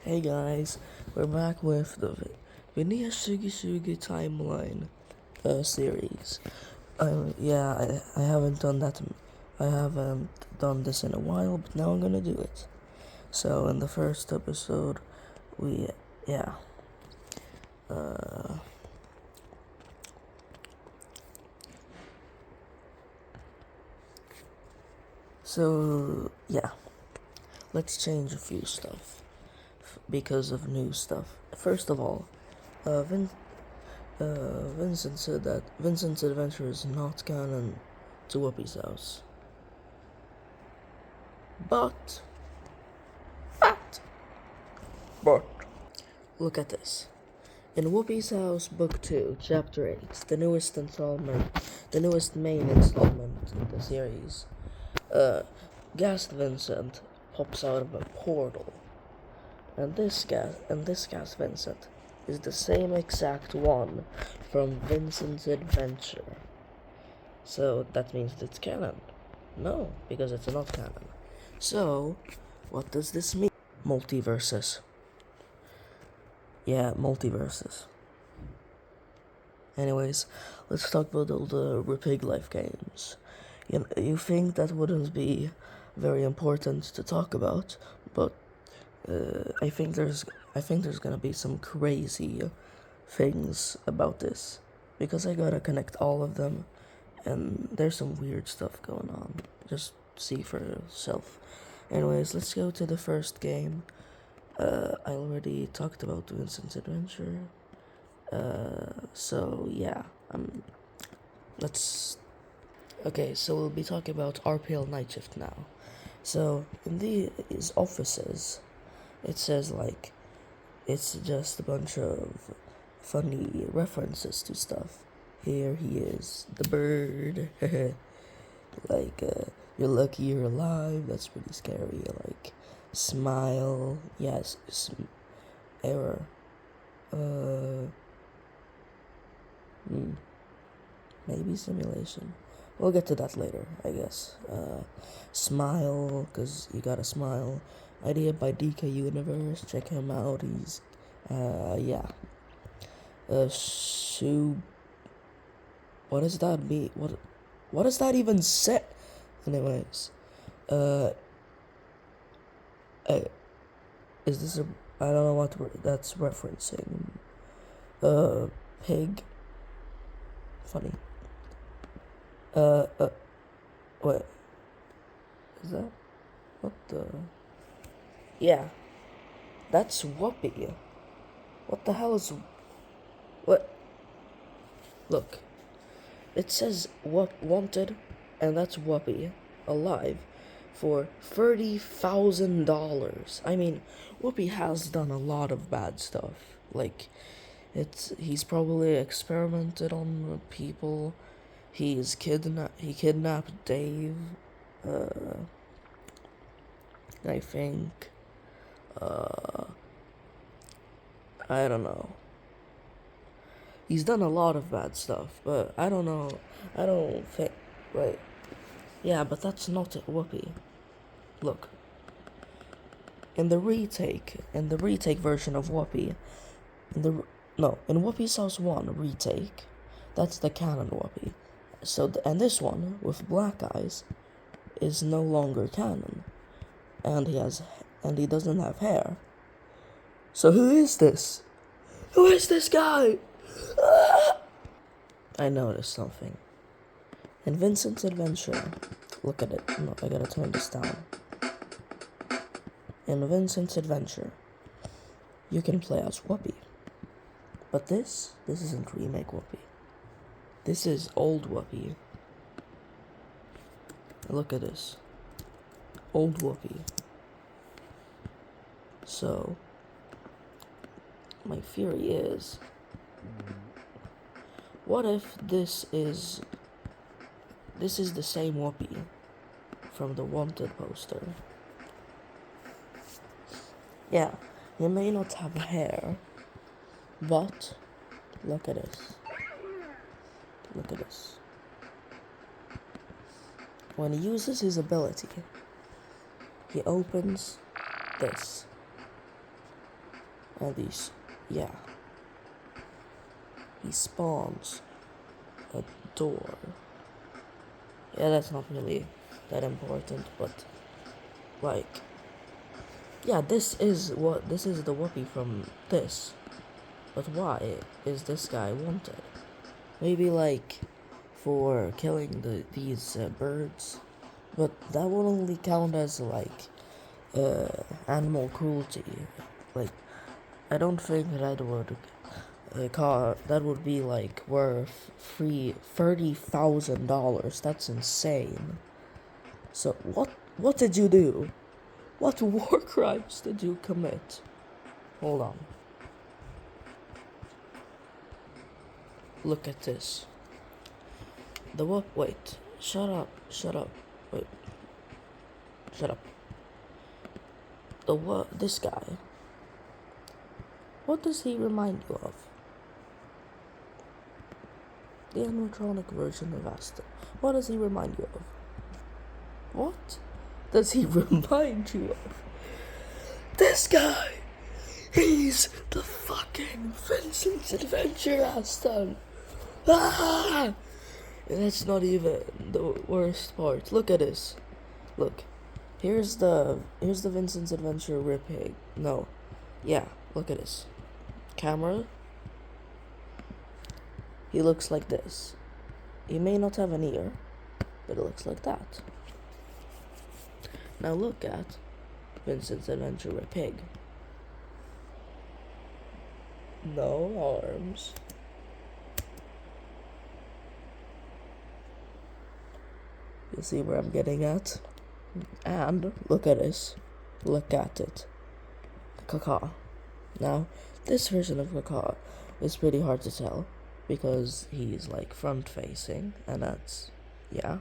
Hey guys, we're back with the vinnea timeline series. I haven't done that. I haven't done this in a while, but now I'm gonna do it. So in the first episode, we yeah. So yeah, let's change a few stuff because of new stuff. First of all, Vincent said that Vincent's adventure is not canon to Whoopi's house. But, but, look at this. In Whoopi's House, Book 2, Chapter 8, the newest main installment in the series, Ghast Vincent pops out of a portal. And this Ghast Vincent is the same exact one from Vincent's adventure. So that means it's canon. No, because it's not canon. So, what does this mean? Multiverses. Yeah, multiverses. Anyways, let's talk about all the Repig Life games. You think that wouldn't be very important to talk about, but I think there's gonna be some crazy things about this because I gotta connect all of them, and there's some weird stuff going on. Just see for yourself. Anyways, let's go to the first game. I already talked about Vincent's adventure. So yeah, okay, so we'll be talking about RPL Nightshift now. So in these offices, it says like, it's just a bunch of funny references to stuff. Here he is, the bird. Like, you're lucky you're alive, that's pretty scary. Like, smile, yes, error. Maybe simulation. We'll get to that later, I guess. Smile, because you gotta smile. Idea by DK Universe, check him out. He's, yeah. Shoe. What does that mean? What does that even say? Anyways, is this I don't know what that's referencing. Pig. Funny. What? Is that? What the? Yeah. That's Whoopi. What the hell is... What? Look. It says wanted, and that's Whoopi, alive, for $30,000. I mean, Whoopi has done a lot of bad stuff. Like, he's probably experimented on people. He kidnapped Dave. I think. I don't know. He's done a lot of bad stuff, but I don't know. I don't think. Wait. Yeah, but that's not Whoopi. Look. In the retake version of Whoopi, in Whoopi's House 1 retake, that's the canon Whoopi. So, and this one, with black eyes, is no longer canon. And he doesn't have hair. So who is this? Who is this guy? I noticed something. In Vincent's adventure, look at it. No, I gotta turn this down. In Vincent's adventure, you can play as Whoopi. But this isn't remake Whoopi. This is old Whoopi. Look at this. Old Whoopi. So, my theory is, what if this is the same Whoopi from the Wanted poster? Yeah, he may not have hair, but look at this. Look at this. When he uses his ability, he opens this. And these, yeah, he spawns a door. Yeah, that's not really that important, but like, yeah, this is the Whoopi from this. But why is this guy wanted? Maybe like for killing these birds, but that would only count as like animal cruelty. Like, I don't think that would that would be like worth $30,000. That's insane. So what did you do? What war crimes did you commit? Hold on. Look at this. Wait. Shut up. Wait. Shut up. This guy. What does he remind you of? The animatronic version of Asta. What does he remind you of? What does he remind you of? This guy! He's the fucking Vincent's Adventure Asta! Ah! And that's not even the worst part. Look at this. Look. Here's the Vincent's Adventure Ripig. No. Yeah, look at this. Camera. He looks like this. He may not have an ear, but it looks like that. Now look at Vincent's Adventure Ripig. No arms. You see where I'm getting at? And look at this. Look at it. Kaka. Now, this version of Kaka is pretty hard to tell because he's like front facing, and that's, yeah.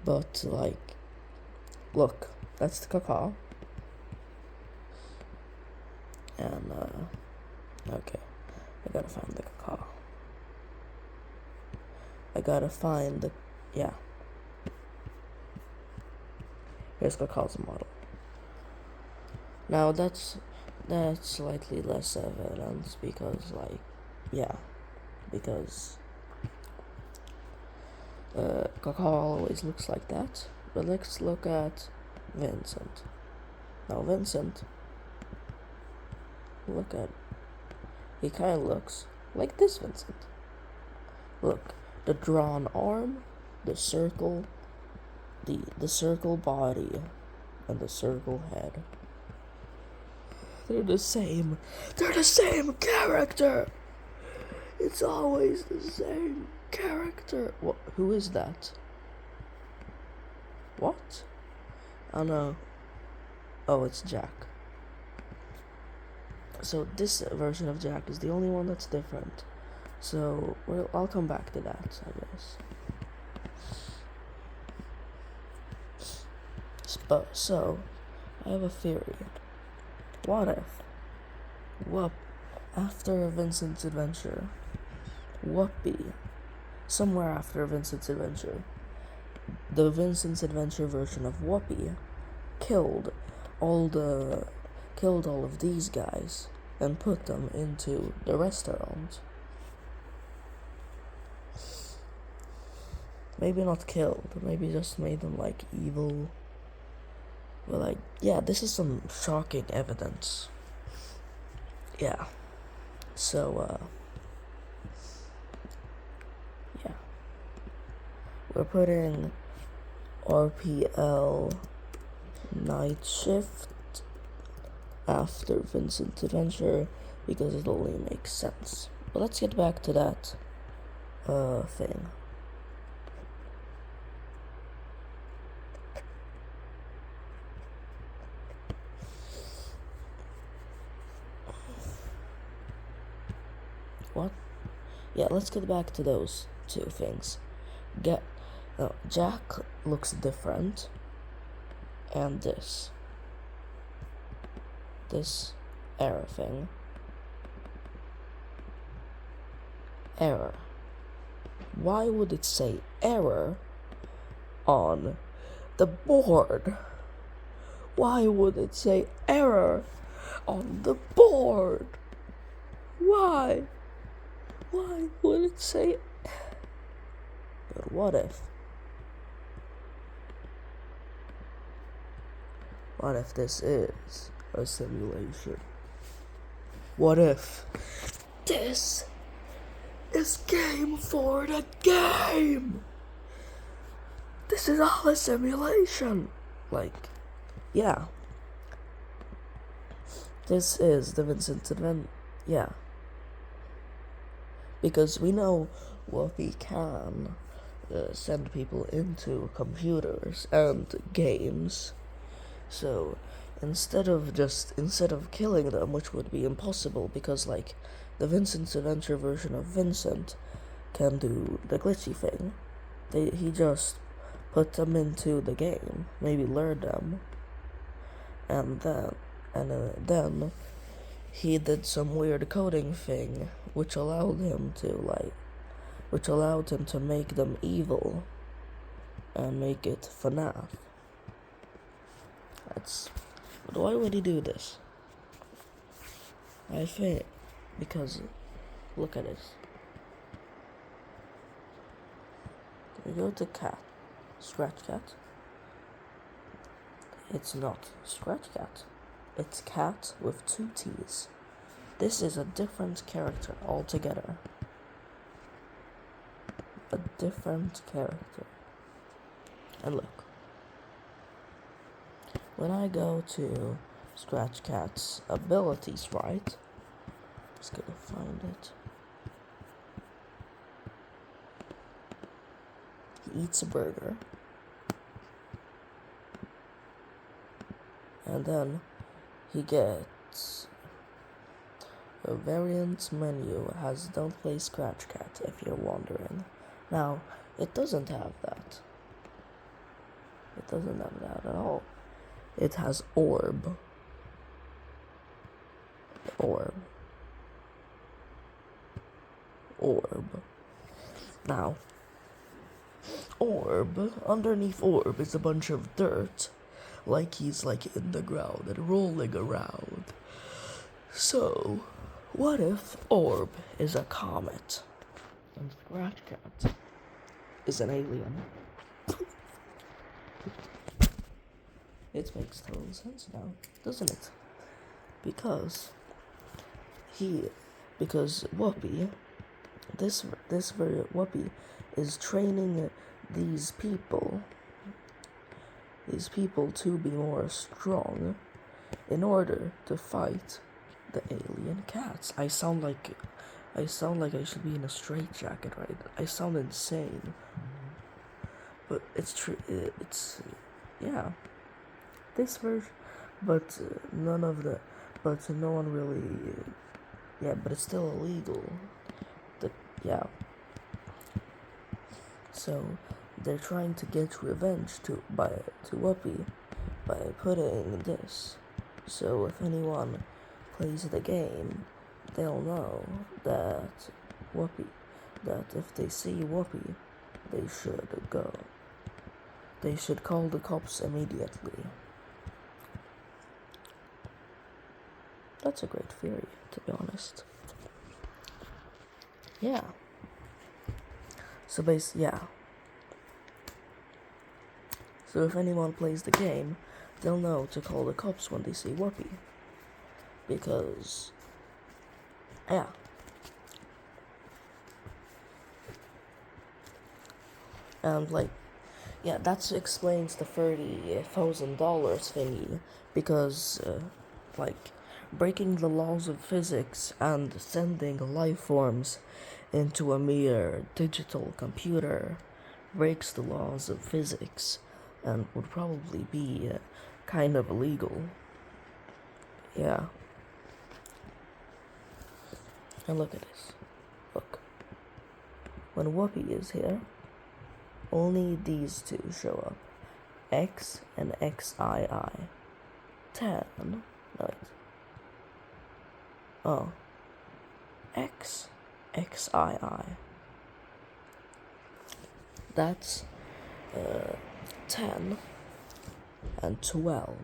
But like, look, that's the Kaka. And okay, I gotta find the Kaka. I gotta find the, yeah. Here's Kaka's model. Now that's slightly less evidence because, like, yeah, because Kaka always looks like that. But let's look at Vincent. Now Vincent, look at, he kind of looks like this Vincent. Look, the drawn arm, the circle, the circle body, and the circle head. They're the same. They're the same character. It's always the same character. What? Who is that? What? Oh no. Oh, it's Jack. So this version of Jack is the only one that's different. So I'll come back to that, I guess. So I have a theory. What if, after Vincent's adventure, Whoopi, somewhere after Vincent's adventure, the Vincent's adventure version of Whoopi killed all of these guys and put them into the restaurant. Maybe not killed, maybe just made them like evil. But like, yeah, this is some shocking evidence. Yeah. So, yeah. We're putting RPL Nightshift after Vincent's adventure because it only makes sense. But let's get back to that thing. What? Yeah, let's get back to those two things. Jack looks different, and this error thing. Error. Why would it say error on the board? Why would it say error on the board? Why? Why would it say? But what if? What if this is a simulation? What if this is game for the game? This is all a simulation. Like, yeah. This is the Vincent event. Yeah. Because we know Whoopi can send people into computers and games. So instead of killing them, which would be impossible because like the Vincent's Adventure version of Vincent can do the glitchy thing. He just put them into the game, maybe lured them, and then he did some weird coding thing which allowed him to make them evil and make it FNAF. But why would he do this? I think because look at this. We go to cat, scratch cat. It's not scratch cat. It's cat with 2 T's. This is a different character altogether. A different character. And look. When I go to Scratch Cat's abilities, right? Just gonna find it. He eats a burger. And then he gets a variant menu has don't play Scratch Cat if you're wondering. Now, it doesn't have that. It doesn't have that at all. It has orb. Now, underneath orb is a bunch of dirt. Like he's like in the ground and rolling around. So, what if orb is a comet? And Scratch Cat is an alien. It makes total sense now, doesn't it? Because Whoopi, Whoopi is training these people to be more strong in order to fight the alien cats. I sound like I should be in a straitjacket, right? I sound insane, but it's true. It's yeah. This version, but no one really. Yeah, but it's still illegal. Yeah. So they're trying to get revenge to Whoopi by putting this. So if anyone plays the game, they'll know that if they see Whoopi, they should go. They should call the cops immediately. That's a great theory, to be honest. Yeah. So So if anyone plays the game, they'll know to call the cops when they see Whoopi. Because, yeah. And that explains the $30,000 thingy. Because, breaking the laws of physics and sending life forms into a mere digital computer breaks the laws of physics and would probably be kind of illegal. Yeah. And look at this. Look. When Whoopi is here, only these two show up. X and XII. 10. No, wait. Oh. X. XII. That's 10 and 12.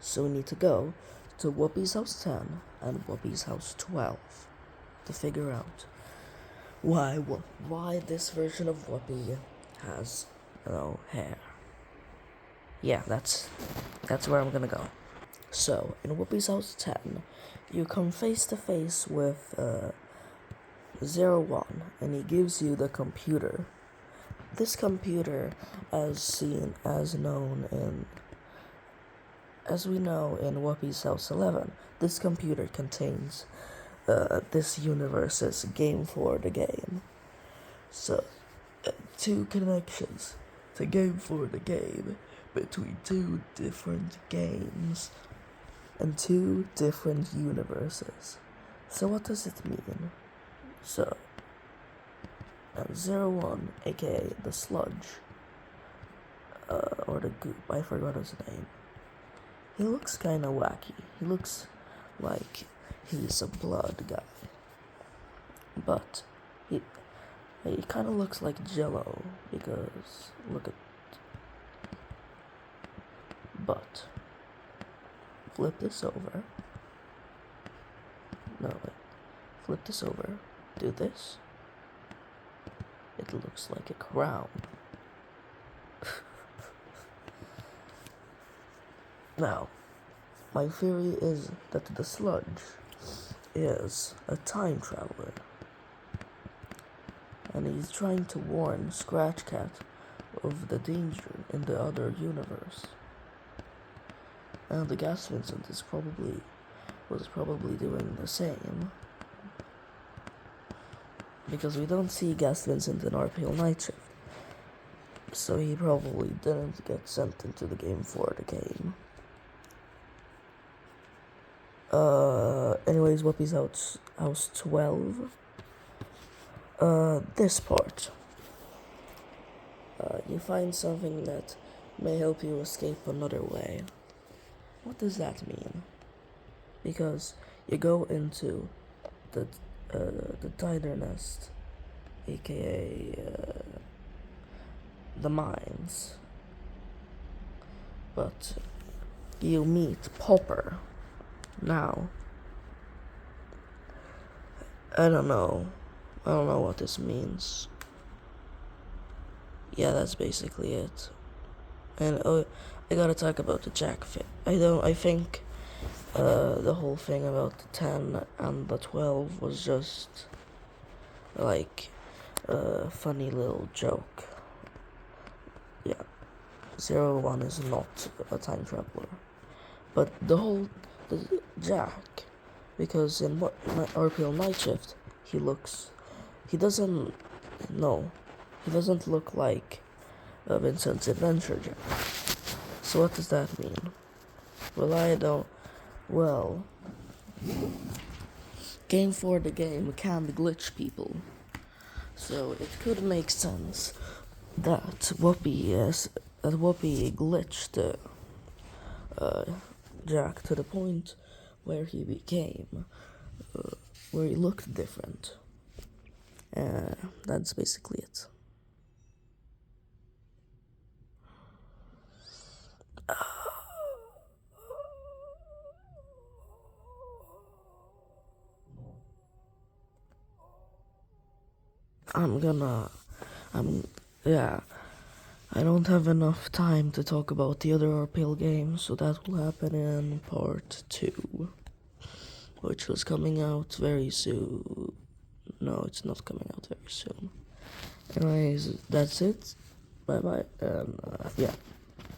So we need to go to Whoopi's house 10 and Whoopi's house 12 to figure out why this version of Whoopi has, hair. Yeah, that's where I'm gonna go. So, in Whoopi's house 10, you come face to face with 01, and he gives you the computer. This computer, as we know in Whoopi's house 11, this computer contains this universe's game for the game. So, two connections to game for the game between two different games and two different universes. So what does it mean? So, 01, aka the sludge, or the goop, I forgot his name. He looks kinda wacky. He looks like he's a blood guy. But he kinda looks like Jello, because look at. But flip this over. No, wait. Flip this over. Do this. It looks like a crown. Now, my theory is that the sludge is a time traveler. And he's trying to warn Scratch Cat of the danger in the other universe. And the Gas Vincent was probably doing the same. Because we don't see Gas Vincent in RPL Nightshift. So he probably didn't get sent into the game for the game. Anyways, Whoopi's house 12. This part. You find something that may help you escape another way. What does that mean? Because you go into the Diner Nest, aka the mines, but you meet Popper. Now, I don't know what this means. Yeah, that's basically it. And I gotta talk about the Jack fit. I think the whole thing about the 10 and the 12 was just like a funny little joke. Yeah, 01 is not a time traveler. But the Jack, because in RPL Nightshift, he doesn't look like Vincent's Adventure Jack. So what does that mean? Well, game for the game can glitch people. So it could make sense that Whoopi glitched Jack to the point where he looked different. That's basically it. I don't have enough time to talk about the other RPL games, so that will happen in part 2, which was coming out very soon. No, it's not coming out very soon. Anyways, that's it. Bye bye, and yeah.